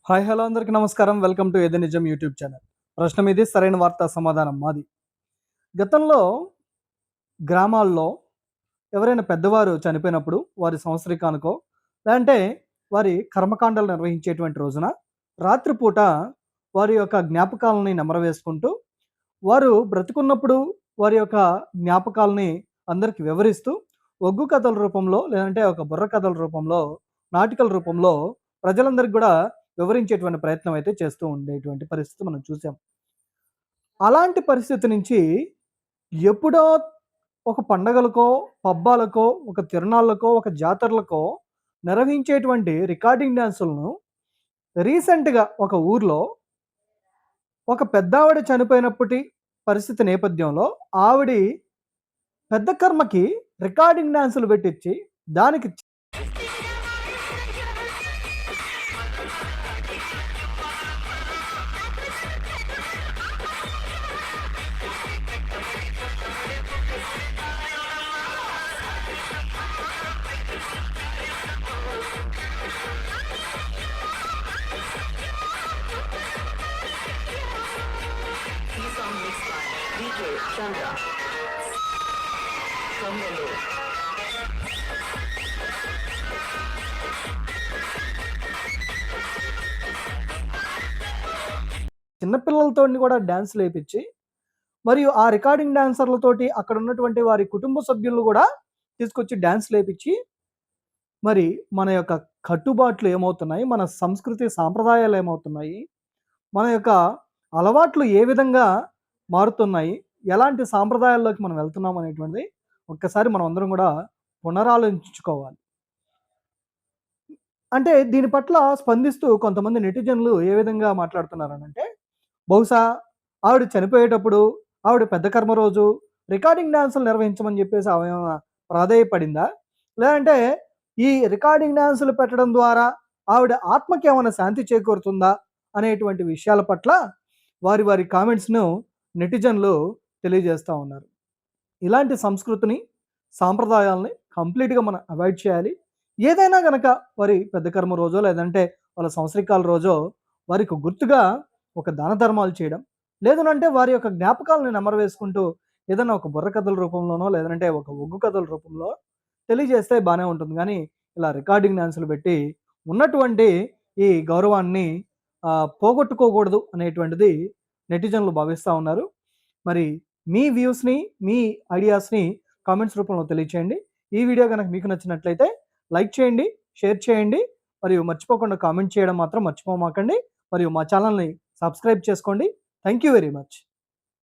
Hi hello అందరికీ నమస్కారం. Welcome to ఏది నిజం యూట్యూబ్ ఛానల్. ప్రశ్న మీది, సరైన వార్తా సమాధానం మాది. గతంలో గ్రామాల్లో ఎవరైనా పెద్దవారు చనిపోయినప్పుడు వారి సంవత్సరీకానికో లేదంటే వారి కర్మకాండాలు నిర్వహించేటువంటి రోజున రాత్రిపూట వారి యొక్క జ్ఞాపకాలని నెమరవేసుకుంటూ వారు బ్రతికున్నప్పుడు వారి యొక్క జ్ఞాపకాలని అందరికి వివరిస్తూ ఒగ్గు కథల రూపంలో లేదంటే ఒక బుర్ర కథల రూపంలో నాటికల రూపంలో ప్రజలందరికీ కూడా వివరించేటువంటి ప్రయత్నం అయితే చేస్తూ ఉండేటువంటి పరిస్థితి మనం చూసాం. అలాంటి పరిస్థితి నుంచి ఎప్పుడో ఒక పండగలకో, పబ్బాలకో, ఒక తిరునాళ్ళకో, ఒక జాతరలకో నిర్వహించేటువంటి రికార్డింగ్ డాన్సులను రీసెంట్‌గా ఒక ఊర్లో ఒక పెద్దావిడ చనిపోయినప్పటి పరిస్థితి నేపథ్యంలో ఆవిడి పెద్ద కర్మకి రికార్డింగ్ డాన్సులు పెట్టించి దానికి song mixed by DJ Chandra from Nellore. చిన్నపిల్లలతోని కూడా డాన్సులేపిచ్చి, మరియు ఆ రికార్డింగ్ డాన్సర్‌లతోటి అక్కడ ఉన్నటువంటి వారి కుటుంబ సభ్యులను గూడా తీసుకొచ్చి డాన్సులేపిచ్చి, మరి మన యొక్క కట్టుబాట్లు ఏమవుతున్నాయి? మన సంస్కృతి సాంప్రదాయాలు ఏమవుతున్నాయి? మన యొక్క అలవాట్లు ఏ విధంగా మారుతున్నాయి? ఎలాంటి సాంప్రదాయాల్లోకి మనం వెళ్తున్నాం అనేటువంటిది ఒక్కసారి మనం అందరం గూడా పునరాలోచించుకోవాలి. అంటే దీని పట్ల స్పందిస్తూ కొంతమంది నెటిజన్‌లు ఏ విధంగా మాట్లాడుతున్నారనంటే, బహుశా ఆవిడ చనిపోయేటప్పుడు, ఆవిడ పెద్ద కర్మ రోజు రికార్డింగ్ డాన్సులు నిర్వహించమని జెప్పేసి ఆమె ఏమన్నా ప్రాధేయపడిందా? లేదంటే ఈ రికార్డింగ్ డాన్సులు పెట్టడం ద్వారా ఆవిడ ఆత్మకేమన్నా శాంతి చేకూరుతుందా? అనేటువంటి విషయాల పట్ల వారి వారి కామెంట్స్‌ను నెటిజన్‌లు తెలియజేస్తా ఉన్నారు. ఇలాంటి సంస్కృతిని, సాంప్రదాయాల్ని కంప్లీట్‌గా మనం అవాయిడ్ చేయాలి. ఏదైనా గనక వారి పెద్ద కర్మ రోజో, లేదంటే వాళ్ళ సంవత్సరికాల రోజో వారికి గుర్తుగా ఒక దాన ధర్మాలు చేయడం, లేదనంటే వారి యొక్క జ్ఞాపకాలను నెమరు వేసుకుంటూ ఏదైనా ఒక బుర్ర కథల రూపంలోనో, లేదంటే ఒక ఒగ్గు కథల రూపంలో తెలియజేస్తే బానే ఉంటుంది గానీ, ఇలా రికార్డింగ్ డాన్సులు పెట్టి ఉన్నటువంటి ఈ గౌరవాన్ని పోగొట్టుకోకూడదు అనేటువంటిది నెటిజన్‌లు భావిస్తా ఉన్నారు. మరి మీ వ్యూస్‌ని, మీ ఐడియాస్‌ని కామెంట్స్ రూపంలో తెలియచేయండి. ఈ వీడియో గనక మీకు నచ్చినట్లయితే లైక్ చేయండి, షేర్ చేయండి, మరియు మర్చిపోకుండా కామెంట్ చేయడం మాత్రం మర్చిపోమాకండి. మరియు మా ఛానల్‌ని సబ్స్క్రైబ్ చేసుకోండి. Thank you very much.